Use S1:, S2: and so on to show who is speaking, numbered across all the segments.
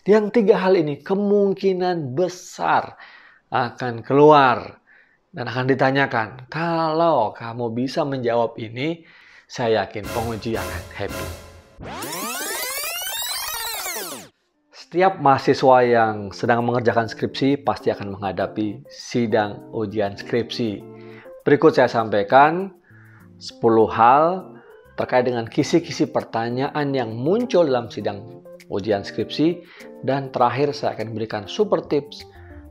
S1: Yang tiga hal ini kemungkinan besar akan keluar dan akan ditanyakan. Kalau kamu bisa menjawab ini, saya yakin penguji akan happy. Setiap mahasiswa yang sedang mengerjakan skripsi pasti akan menghadapi sidang ujian skripsi. Berikut saya sampaikan 10 hal terkait dengan kisi-kisi pertanyaan yang muncul dalam sidang ujian skripsi, dan terakhir saya akan berikan super tips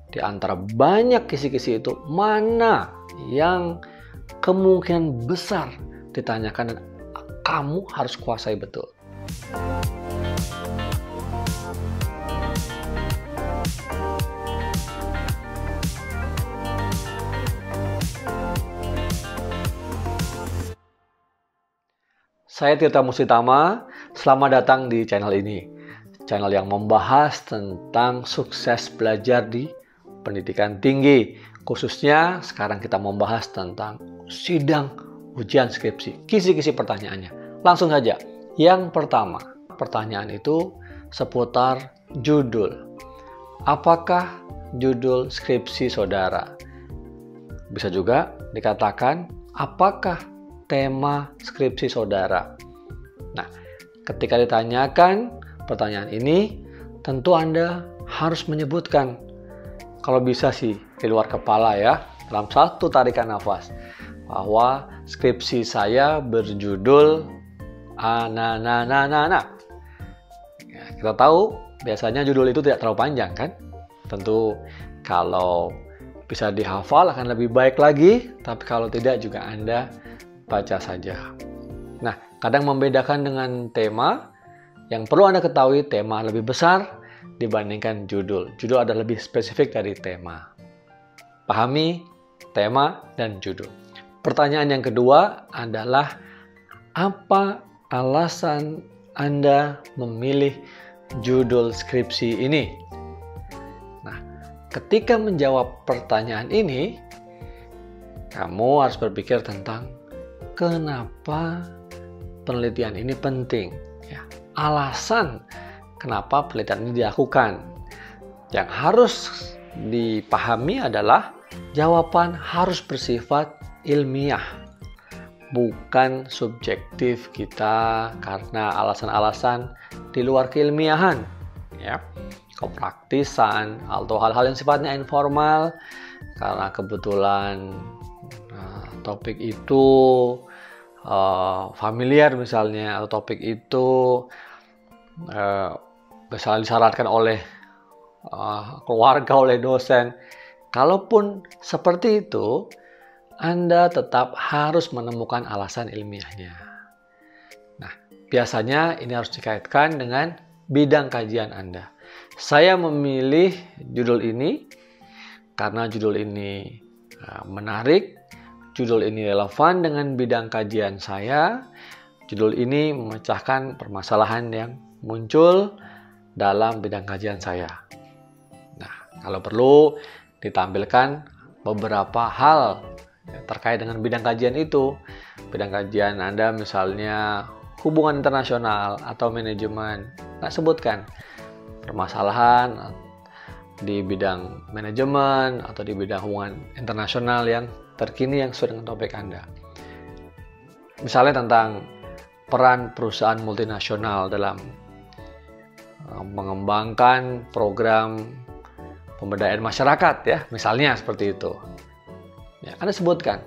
S1: di antara banyak kisi-kisi itu mana yang kemungkinan besar ditanyakan dan kamu harus kuasai betul. Saya Tirta Musitama, selamat datang di channel ini. Channel yang membahas tentang sukses belajar di pendidikan tinggi. Khususnya sekarang kita membahas tentang sidang ujian skripsi. Kisi-kisi pertanyaannya. Langsung saja. Yang pertama, pertanyaan itu seputar judul. Apakah judul skripsi saudara? Bisa juga dikatakan, apakah tema skripsi saudara? Nah, ketika ditanyakan pertanyaan ini, tentu Anda harus menyebutkan, kalau bisa sih di luar kepala ya, dalam satu tarikan nafas, bahwa skripsi saya berjudul Ya, kita tahu biasanya judul itu tidak terlalu panjang kan? Tentu kalau bisa dihafal akan lebih baik lagi, tapi kalau tidak juga Anda baca saja. Nah, kadang membedakan dengan tema, yang perlu Anda ketahui tema lebih besar dibandingkan judul. Judul ada lebih spesifik dari tema. Pahami tema dan judul. Pertanyaan yang kedua adalah, apa alasan Anda memilih judul skripsi ini? Nah, ketika menjawab pertanyaan ini, kamu harus berpikir tentang kenapa penelitian ini penting, ya. Alasan kenapa penelitian ini dilakukan. Yang harus dipahami adalah jawaban harus bersifat ilmiah, bukan subjektif kita karena alasan-alasan di luar keilmiahan, ya, kepraktisan atau hal-hal yang sifatnya informal karena kebetulan topik itu familiar misalnya, atau topik itu misalnya disyaratkan oleh keluarga, oleh dosen. Kalaupun seperti itu, Anda tetap harus menemukan alasan ilmiahnya. Nah, biasanya ini harus dikaitkan dengan bidang kajian Anda. Saya memilih judul ini karena judul ini menarik, judul ini relevan dengan bidang kajian saya. Judul ini memecahkan permasalahan yang muncul dalam bidang kajian saya. Nah, kalau perlu ditampilkan beberapa hal terkait dengan bidang kajian itu. Bidang kajian Anda misalnya hubungan internasional atau manajemen. Nah, sebutkan permasalahan di bidang manajemen atau di bidang hubungan internasional yang terkini yang sesuai dengan topik Anda. Misalnya tentang peran perusahaan multinasional dalam mengembangkan program pemberdayaan masyarakat, ya, misalnya seperti itu. Ya, Anda sebutkan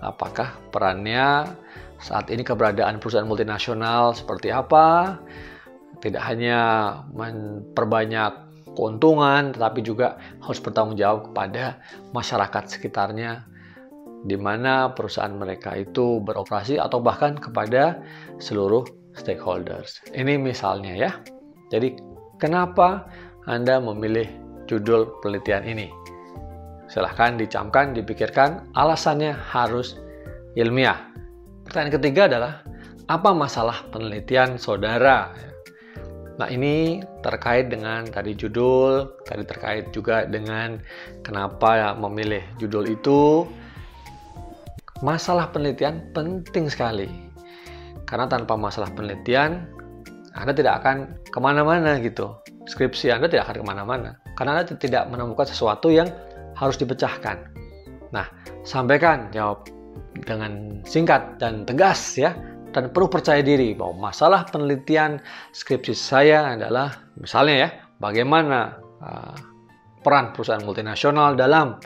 S1: apakah perannya saat ini, keberadaan perusahaan multinasional seperti apa, tidak hanya memperbanyak keuntungan, tetapi juga harus bertanggung jawab kepada masyarakat sekitarnya, di mana perusahaan mereka itu beroperasi, atau bahkan kepada seluruh stakeholders. Ini misalnya ya. Jadi kenapa Anda memilih judul penelitian ini? Silahkan dicamkan, dipikirkan, alasannya harus ilmiah. Pertanyaan ketiga adalah, apa masalah penelitian saudara? Nah, ini terkait dengan tadi judul, tadi terkait juga dengan kenapa memilih judul itu. Masalah penelitian penting sekali, karena tanpa masalah penelitian Anda tidak akan kemana-mana gitu. skripsi Anda tidak akan kemana-mana. Karena Anda tidak menemukan sesuatu yang harus dipecahkan. Nah, sampaikan, jawab dengan singkat dan tegas ya. Dan perlu percaya diri bahwa masalah penelitian skripsi saya adalah misalnya ya, bagaimana peran perusahaan multinasional dalam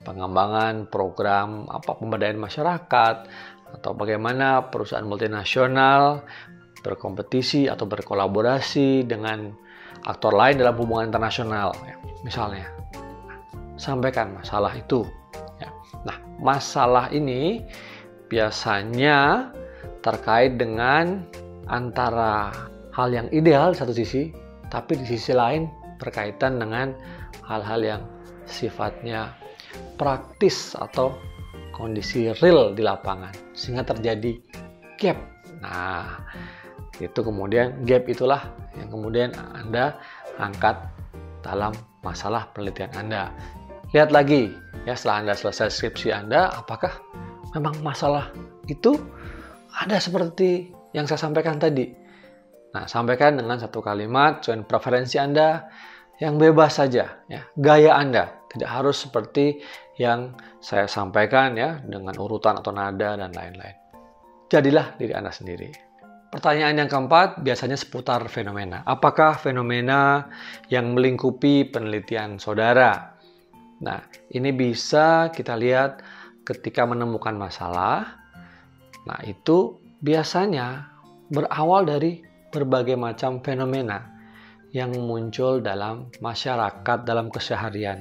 S1: pengembangan program pemberdayaan masyarakat, atau bagaimana perusahaan multinasional berkompetisi atau berkolaborasi dengan aktor lain dalam hubungan internasional ya, misalnya. Sampaikan masalah itu ya. Nah, masalah ini biasanya terkait dengan antara hal yang ideal di satu sisi, tapi di sisi lain berkaitan dengan hal-hal yang sifatnya praktis atau kondisi real di lapangan, sehingga terjadi gap. Nah, itu kemudian gap itulah yang kemudian Anda angkat dalam masalah penelitian Anda. Lihat lagi ya, setelah Anda selesai skripsi Anda, apakah memang masalah itu ada seperti yang saya sampaikan tadi. Nah, sampaikan dengan satu kalimat sesuai preferensi Anda yang bebas saja ya, gaya Anda. Tidak harus seperti yang saya sampaikan ya, dengan urutan atau nada dan lain-lain. Jadilah diri Anda sendiri. Pertanyaan yang keempat biasanya seputar fenomena. Apakah fenomena yang melingkupi penelitian saudara? Nah, ini bisa kita lihat ketika menemukan masalah. Nah, itu biasanya berawal dari berbagai macam fenomena yang muncul dalam masyarakat, dalam keseharian.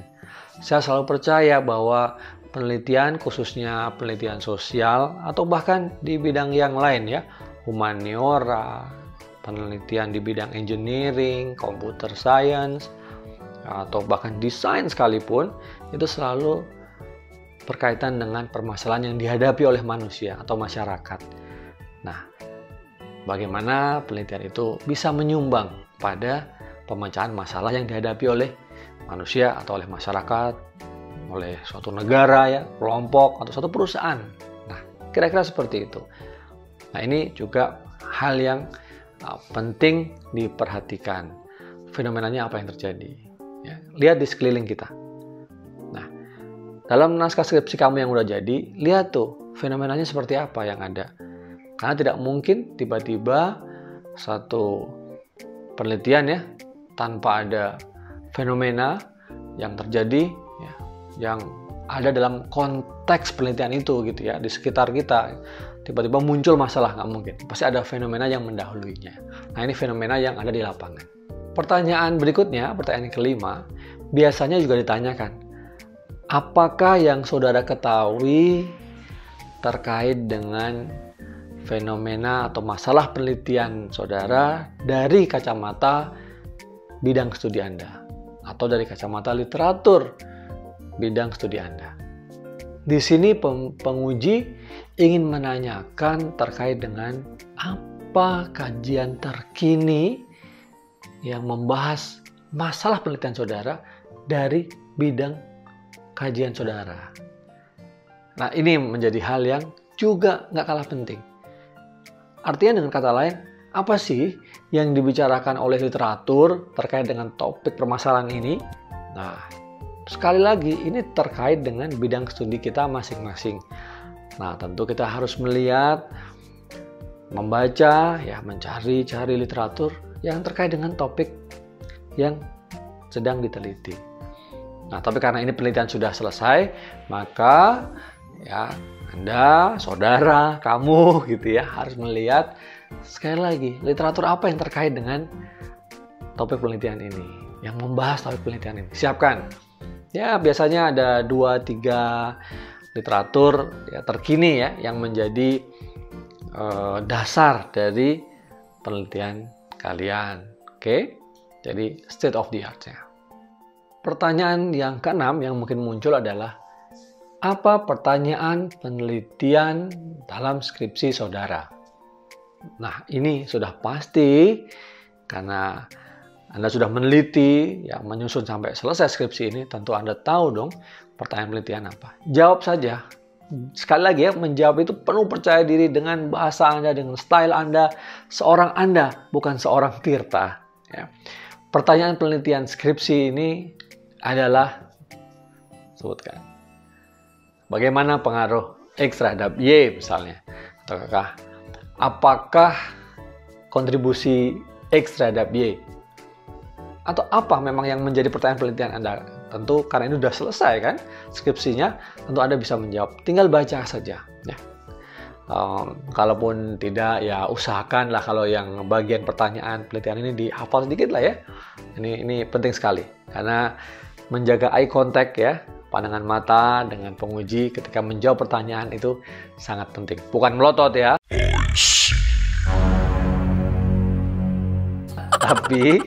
S1: Saya selalu percaya bahwa penelitian, khususnya penelitian sosial, atau bahkan di bidang yang lain ya, humaniora, penelitian di bidang engineering, computer science, atau bahkan desain sekalipun, itu selalu berkaitan dengan permasalahan yang dihadapi oleh manusia atau masyarakat. Nah, bagaimana penelitian itu bisa menyumbang pada pemecahan masalah yang dihadapi oleh manusia atau oleh masyarakat, oleh suatu negara ya, kelompok atau suatu perusahaan. Nah, kira-kira seperti itu. Nah, ini juga hal yang penting diperhatikan. Fenomenanya apa yang terjadi? Ya, lihat di sekeliling kita. Dalam naskah skripsi kamu yang udah jadi, lihat tuh fenomenanya seperti apa yang ada. Karena tidak mungkin tiba-tiba satu penelitian ya, tanpa ada fenomena yang terjadi ya, yang ada dalam konteks penelitian itu gitu ya, di sekitar kita. Tiba-tiba muncul masalah, nggak mungkin. Pasti ada fenomena yang mendahuluinya. Nah, ini fenomena yang ada di lapangan. Pertanyaan berikutnya, pertanyaan yang kelima, biasanya juga ditanyakan, apakah yang saudara ketahui terkait dengan fenomena atau masalah penelitian saudara dari kacamata bidang studi Anda atau dari kacamata literatur bidang studi Anda? Di sini penguji ingin menanyakan terkait dengan apa kajian terkini yang membahas masalah penelitian saudara dari bidang kajian saudara. Nah, ini menjadi hal yang juga nggak kalah penting. Artinya dengan kata lain, apa sih yang dibicarakan oleh literatur terkait dengan topik permasalahan ini? Nah, sekali lagi ini terkait dengan bidang studi kita masing-masing. Nah, tentu kita harus melihat, membaca, ya, mencari literatur yang terkait dengan topik yang sedang diteliti. Nah, tapi karena ini penelitian sudah selesai, maka ya Anda, saudara, kamu gitu ya, harus melihat sekali lagi literatur apa yang terkait dengan topik penelitian ini, yang membahas topik penelitian ini. Siapkan. Ya, biasanya ada 2-3 literatur ya terkini ya yang menjadi dasar dari penelitian kalian. Oke? Jadi state of the art-nya. Pertanyaan yang keenam yang mungkin muncul adalah, apa pertanyaan penelitian dalam skripsi saudara? Nah, ini sudah pasti karena Anda sudah meneliti, ya, menyusun sampai selesai skripsi ini, tentu Anda tahu dong pertanyaan penelitian apa. Jawab saja. Sekali lagi ya, menjawab itu penuh percaya diri dengan bahasa Anda, dengan style Anda, seorang Anda, bukan seorang Tirta. Ya. pertanyaan penelitian skripsi ini adalah, sebutkan, bagaimana pengaruh X terhadap Y misalnya, ataukah apakah kontribusi X terhadap Y, atau apa memang yang menjadi pertanyaan penelitian Anda. Tentu karena ini sudah selesai kan skripsinya, tentu Anda bisa menjawab, tinggal baca saja ya. Kalaupun tidak, ya usahakanlah kalau yang bagian pertanyaan penelitian ini dihafal sedikit lah ya. Ini penting sekali karena menjaga eye contact ya, pandangan mata dengan penguji ketika menjawab pertanyaan itu sangat penting. Bukan melotot ya, tapi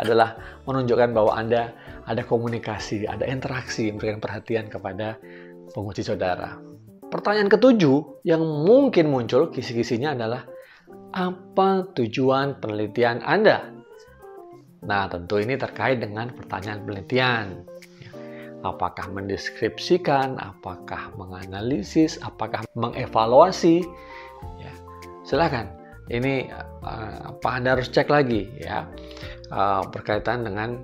S1: adalah menunjukkan bahwa Anda ada komunikasi, ada interaksi, memberikan perhatian kepada penguji saudara. Pertanyaan ketujuh yang mungkin muncul kisi-kisinya adalah, apa tujuan penelitian Anda? Nah, tentu ini terkait dengan pertanyaan penelitian. Apakah mendeskripsikan, apakah menganalisis, apakah mengevaluasi? Ya, silakan. Ini apa Anda harus cek lagi ya, berkaitan dengan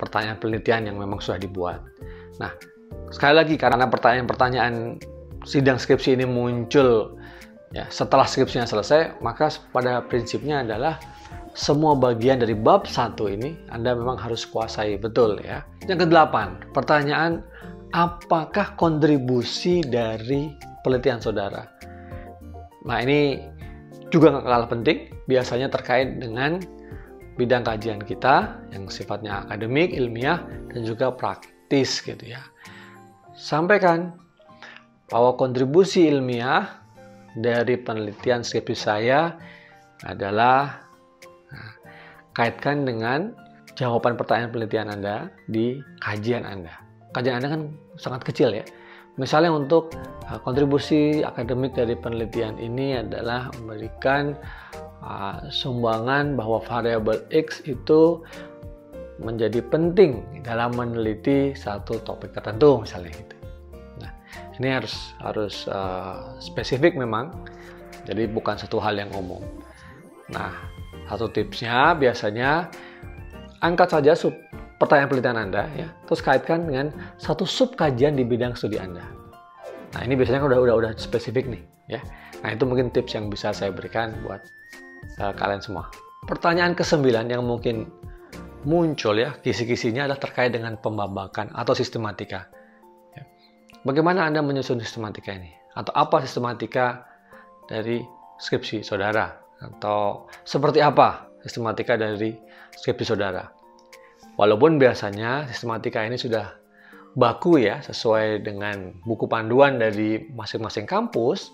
S1: pertanyaan penelitian yang memang sudah dibuat. Nah, sekali lagi karena pertanyaan-pertanyaan sidang skripsi ini muncul ya setelah skripsinya selesai, maka pada prinsipnya adalah semua bagian dari bab 1 ini Anda memang harus kuasai betul ya. Yang ke-8, pertanyaan, apakah kontribusi dari penelitian saudara? Nah, ini juga nggak kalah penting, biasanya terkait dengan bidang kajian kita yang sifatnya akademik, ilmiah, dan juga praktis gitu ya. Sampaikan bahwa kontribusi ilmiah dari penelitian skripsi saya adalah, kaitkan dengan jawaban pertanyaan penelitian Anda di kajian Anda. Kajian Anda kan sangat kecil ya. Misalnya untuk kontribusi akademik dari penelitian ini adalah memberikan sumbangan bahwa variabel X itu menjadi penting dalam meneliti satu topik tertentu misalnya gitu. Nah, ini harus spesifik memang, jadi bukan satu hal yang umum. Nah, satu tipsnya biasanya angkat saja pertanyaan penelitian Anda ya, terus kaitkan dengan satu sub kajian di bidang studi Anda. Nah, ini biasanya udah spesifik nih ya. Nah, itu mungkin tips yang bisa saya berikan buat kalian semua. Pertanyaan ke-9 yang mungkin muncul ya, kisi-kisinya adalah terkait dengan pembabakan atau sistematika. Ya. Bagaimana Anda menyusun sistematika ini? Atau apa sistematika dari skripsi saudara? Atau seperti apa sistematika dari skripsi saudara? Walaupun biasanya sistematika ini sudah baku ya, sesuai dengan buku panduan dari masing-masing kampus,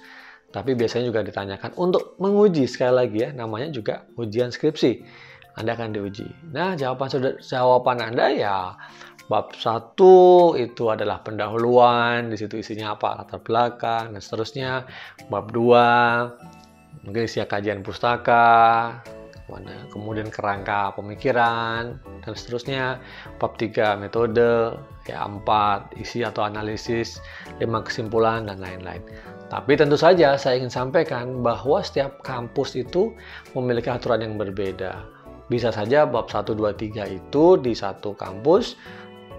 S1: tapi biasanya juga ditanyakan untuk menguji, sekali lagi ya, namanya juga ujian skripsi. Anda akan diuji. Nah, jawaban Anda ya, bab 1 itu adalah pendahuluan, di situ isinya apa, latar belakang, dan seterusnya. Bab 2, mungkin isinya kajian pustaka, kemudian kerangka pemikiran, dan seterusnya. Bab 3, metode, ya 4, isi atau analisis, 5 kesimpulan, dan lain-lain. Tapi tentu saja saya ingin sampaikan bahwa setiap kampus itu memiliki aturan yang berbeda. Bisa saja bab 1, 2, 3 itu di satu kampus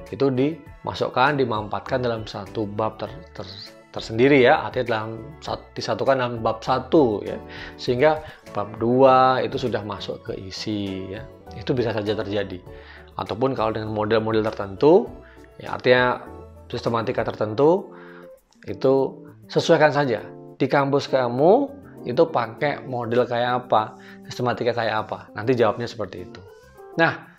S1: itu dimasukkan, dimampatkan dalam satu bab tersendiri ya, artinya disatukan dalam bab 1 ya. Sehingga bab 2 itu sudah masuk ke isi ya. Itu bisa saja terjadi. Ataupun kalau dengan model-model tertentu ya, artinya sistematika tertentu, itu sesuaikan saja. Di kampus kamu itu pakai model kayak apa, sistematika kayak apa. Nanti jawabnya seperti itu. Nah,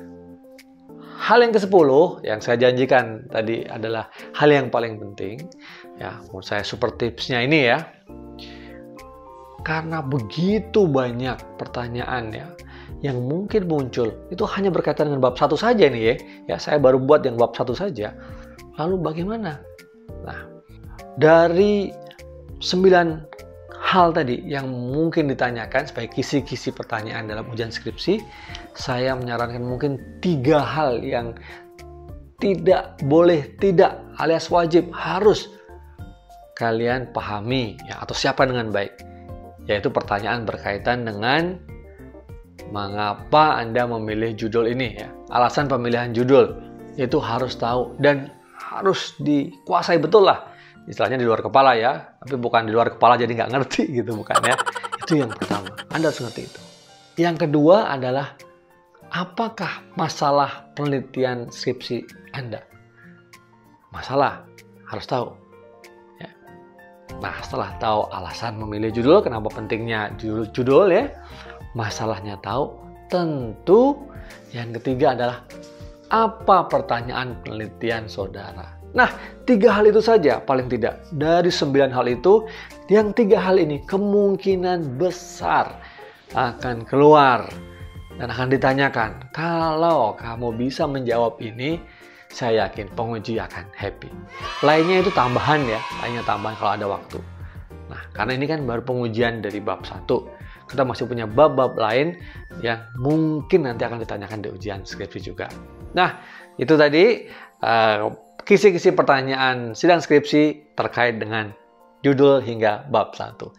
S1: hal yang ke-10 yang saya janjikan tadi adalah hal yang paling penting. Ya, menurut saya super tipsnya ini ya. Karena begitu banyak pertanyaan ya yang mungkin muncul, itu hanya berkaitan dengan bab 1 saja nih ya. Ya, saya baru buat yang bab 1 saja. Lalu bagaimana? Nah, dari 9 hal tadi yang mungkin ditanyakan sebagai kisi-kisi pertanyaan dalam ujian skripsi, saya menyarankan mungkin 3 hal yang tidak boleh tidak alias wajib harus kalian pahami ya, atau siapkan dengan baik, yaitu pertanyaan berkaitan dengan mengapa Anda memilih judul ini ya. Alasan pemilihan judul itu harus tahu dan harus dikuasai betul lah. Istilahnya di luar kepala ya, tapi bukan di luar kepala jadi nggak ngerti gitu, bukan ya. Itu yang pertama, Anda harus ngerti itu. Yang kedua adalah, apakah masalah penelitian skripsi Anda? Masalah, harus tahu. Ya. Nah, setelah tahu alasan memilih judul, kenapa pentingnya judul ya, masalahnya tahu, tentu yang ketiga adalah apa pertanyaan penelitian saudara. Nah, 3 hal itu saja paling tidak. Dari 9 hal itu, yang 3 hal ini kemungkinan besar akan keluar dan akan ditanyakan. Kalau kamu bisa menjawab ini, saya yakin penguji akan happy. Lainnya itu tambahan ya, lainnya tambahan kalau ada waktu. Nah, karena ini kan baru pengujian dari bab 1. Kita masih punya bab-bab lain yang mungkin nanti akan ditanyakan di ujian skripsi juga. Nah, itu tadi kisi-kisi pertanyaan sidang skripsi terkait dengan judul hingga bab 1.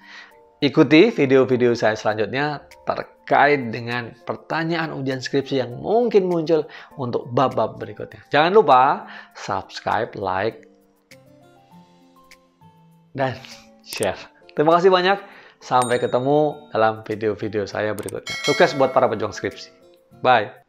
S1: Ikuti video-video saya selanjutnya terkait dengan pertanyaan ujian skripsi yang mungkin muncul untuk bab-bab berikutnya. Jangan lupa subscribe, like, dan share. Terima kasih banyak. Sampai ketemu dalam video-video saya berikutnya. Sukses buat para pejuang skripsi. Bye.